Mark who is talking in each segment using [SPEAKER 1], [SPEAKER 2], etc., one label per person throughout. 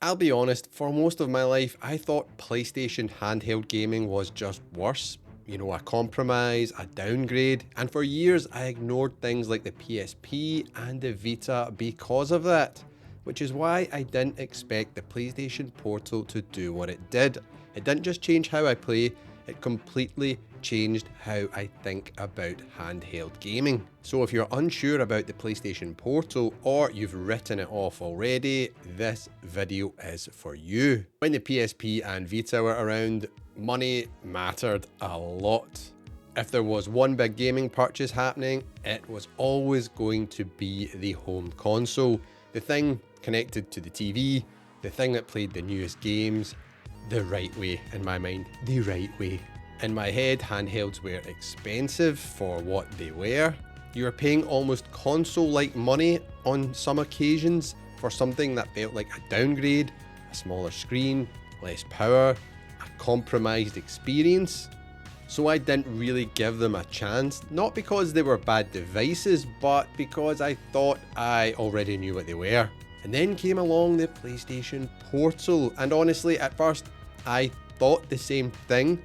[SPEAKER 1] I'll be honest, for most of my life, I thought PlayStation handheld gaming was just worse. A compromise, a downgrade, and for years I ignored things like the PSP and the Vita because of that. Which is why I didn't expect the PlayStation Portal to do what it did. It didn't just change how I play, it completely changed how I think about handheld gaming. So if you're unsure about the PlayStation Portal or you've written it off already, this video is for you. When the PSP and Vita were around, money mattered a lot. If there was one big gaming purchase happening, it was always going to be the home console. The thing connected to the TV, the thing that played the newest games, the right way in my mind, the right way. In my head, handhelds were expensive for what they were. You were paying almost console-like money on some occasions for something that felt like a downgrade, a smaller screen, less power, a compromised experience. So I didn't really give them a chance, not because they were bad devices, but because I thought I already knew what they were. And then came along the PlayStation Portal, and honestly, at first, I thought the same thing,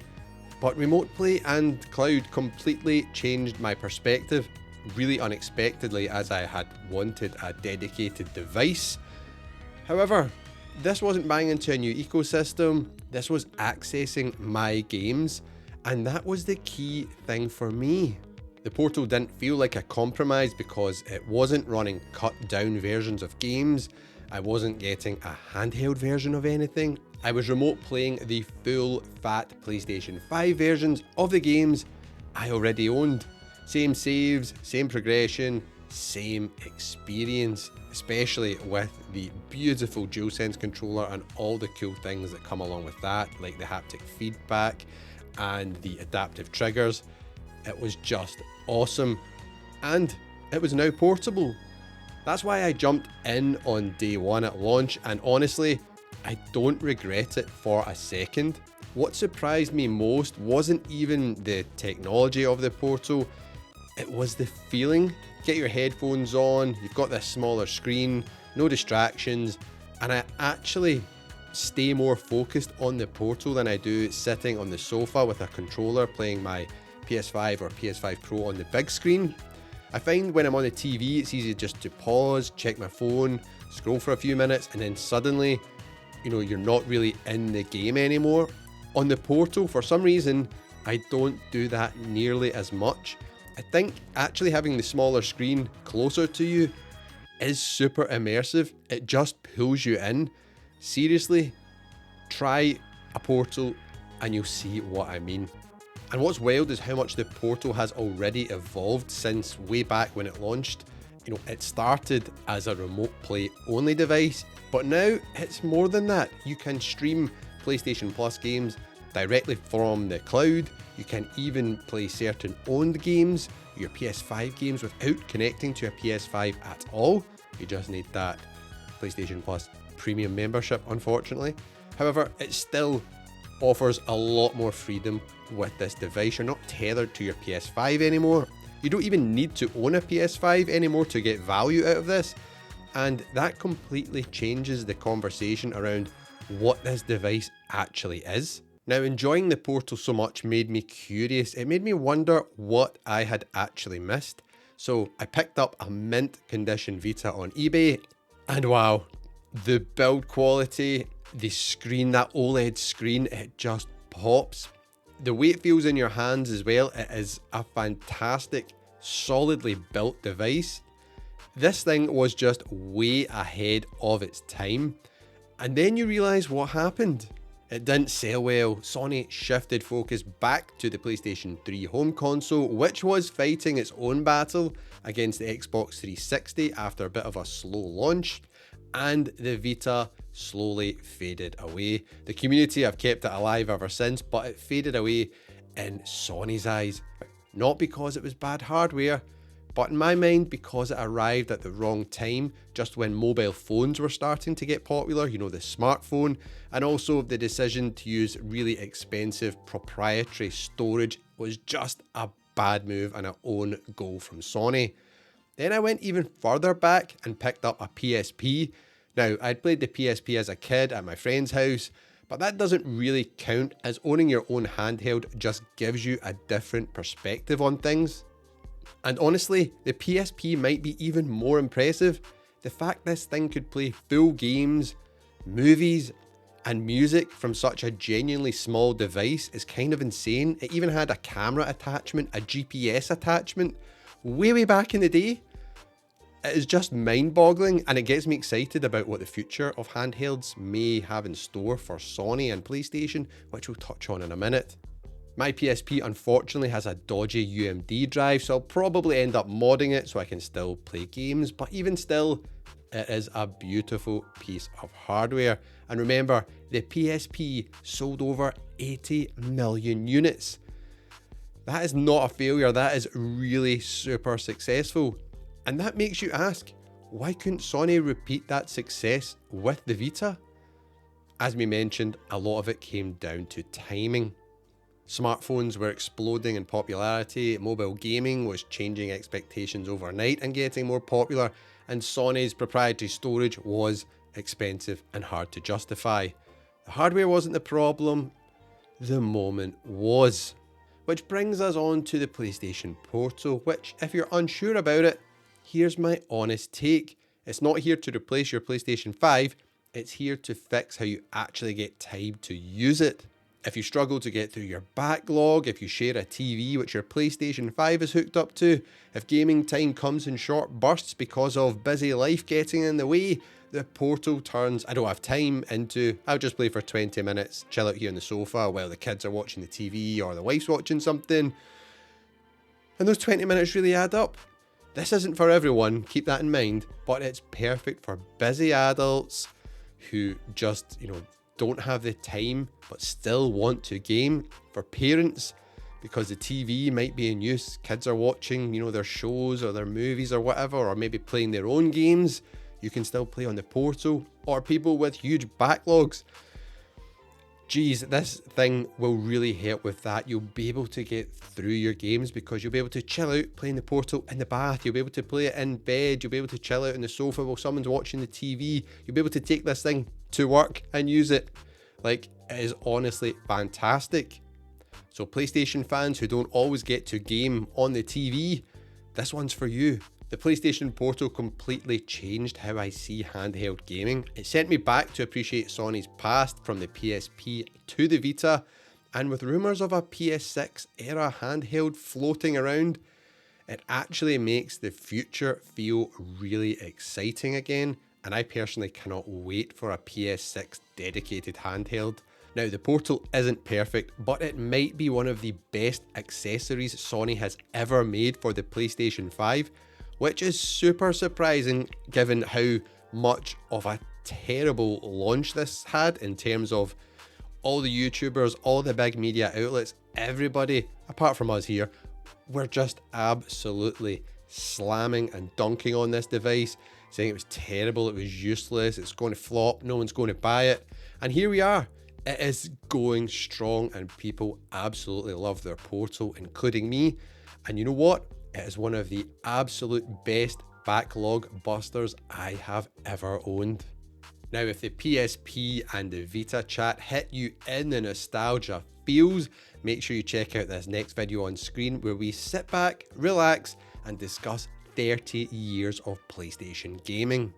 [SPEAKER 1] but Remote Play and Cloud completely changed my perspective, really unexpectedly, as I had wanted a dedicated device. However, this wasn't buying into a new ecosystem, this was accessing my games, and that was the key thing for me. The Portal didn't feel like a compromise because it wasn't running cut down versions of games, I wasn't getting a handheld version of anything, I was remote playing the full fat PlayStation 5 versions of the games I already owned. Same saves, same progression, same experience, especially with the beautiful DualSense controller and all the cool things that come along with that, like the haptic feedback and the adaptive triggers. It was just awesome, and it was now portable. That's why I jumped in on day one at launch, and honestly, I don't regret it for a second. What surprised me most wasn't even the technology of the Portal, it was the feeling. Get your headphones on, you've got this smaller screen, no distractions, and I actually stay more focused on the Portal than I do sitting on the sofa with a controller playing my PS5 or PS5 Pro on the big screen. I find when I'm on the TV, it's easy just to pause, check my phone, scroll for a few minutes, and then suddenly, you're not really in the game anymore. On the Portal, for some reason, I don't do that nearly as much. I think actually having the smaller screen closer to you is super immersive. It just pulls you in. Seriously, try a Portal and you'll see what I mean. And what's wild is how much the Portal has already evolved since way back when it launched. It started as a remote play only device, but now it's more than that. You can stream PlayStation Plus games directly from the cloud. You can even play certain owned games, your PS5 games, without connecting to a PS5 at all. You just need that PlayStation Plus premium membership, unfortunately. However, it still offers a lot more freedom with this device. You're not tethered to your PS5 anymore. You don't even need to own a PS5 anymore to get value out of this. And that completely changes the conversation around what this device actually is. Now, enjoying the Portal so much made me curious. It made me wonder what I had actually missed. So I picked up a mint condition Vita on eBay, and wow, the build quality, the screen, that OLED screen, it just pops. The way it feels in your hands as well, it is a fantastic, solidly built device. This thing was just way ahead of its time. And then you realise what happened. It didn't sell well. Sony shifted focus back to the PlayStation 3 home console, which was fighting its own battle against the Xbox 360 after a bit of a slow launch, and the Vita slowly faded away. The community have kept it alive ever since, but it faded away in Sony's eyes. Not because it was bad hardware, but in my mind, because it arrived at the wrong time, just when mobile phones were starting to get popular, the smartphone, and also the decision to use really expensive proprietary storage was just a bad move and an own goal from Sony. Then I went even further back and picked up a PSP, Now, I'd played the PSP as a kid at my friend's house, but that doesn't really count, as owning your own handheld just gives you a different perspective on things. And honestly, the PSP might be even more impressive. The fact this thing could play full games, movies, and music from such a genuinely small device is kind of insane. It even had a camera attachment, a GPS attachment, way back in the day. It is just mind-boggling, and it gets me excited about what the future of handhelds may have in store for Sony and PlayStation, which we'll touch on in a minute. My PSP unfortunately has a dodgy UMD drive, so I'll probably end up modding it so I can still play games, but even still, it is a beautiful piece of hardware. And remember, the PSP sold over 80 million units. That is not a failure, that is really super successful. And that makes you ask, why couldn't Sony repeat that success with the Vita? As we mentioned, a lot of it came down to timing. Smartphones were exploding in popularity, mobile gaming was changing expectations overnight and getting more popular, and Sony's proprietary storage was expensive and hard to justify. The hardware wasn't the problem, the moment was. Which brings us on to the PlayStation Portal, which, if you're unsure about it, here's my honest take. It's not here to replace your PlayStation 5, it's here to fix how you actually get time to use it. If you struggle to get through your backlog, if you share a TV which your PlayStation 5 is hooked up to, if gaming time comes in short bursts because of busy life getting in the way, the Portal turns "I don't have time" into "I'll just play for 20 minutes, chill out here on the sofa while the kids are watching the TV or the wife's watching something." And those 20 minutes really add up. This isn't for everyone, keep that in mind, but it's perfect for busy adults who just, don't have the time but still want to game. For parents, because the TV might be in use, kids are watching, their shows or their movies or whatever, or maybe playing their own games, you can still play on the Portal. Or people with huge backlogs. Geez, this thing will really help with that. You'll be able to get through your games because you'll be able to chill out playing the Portal in the bath. You'll be able to play it in bed. You'll be able to chill out on the sofa while someone's watching the TV. You'll be able to take this thing to work and use it. It is honestly fantastic. So PlayStation fans who don't always get to game on the TV, this one's for you. The PlayStation Portal completely changed how I see handheld gaming. It sent me back to appreciate Sony's past from the PSP to the Vita, and with rumours of a PS6 era handheld floating around, it actually makes the future feel really exciting again, and I personally cannot wait for a PS6 dedicated handheld. Now, the Portal isn't perfect, but it might be one of the best accessories Sony has ever made for the PlayStation 5, which is super surprising given how much of a terrible launch this had in terms of all the YouTubers, all the big media outlets, everybody, apart from us here, were just absolutely slamming and dunking on this device, saying it was terrible, it was useless, it's going to flop, no one's going to buy it. And here we are. It is going strong and people absolutely love their Portal, including me. And you know what? It is one of the absolute best backlog busters I have ever owned. Now, if the PSP and the Vita chat hit you in the nostalgia feels, make sure you check out this next video on screen where we sit back, relax, and discuss 30 years of PlayStation gaming.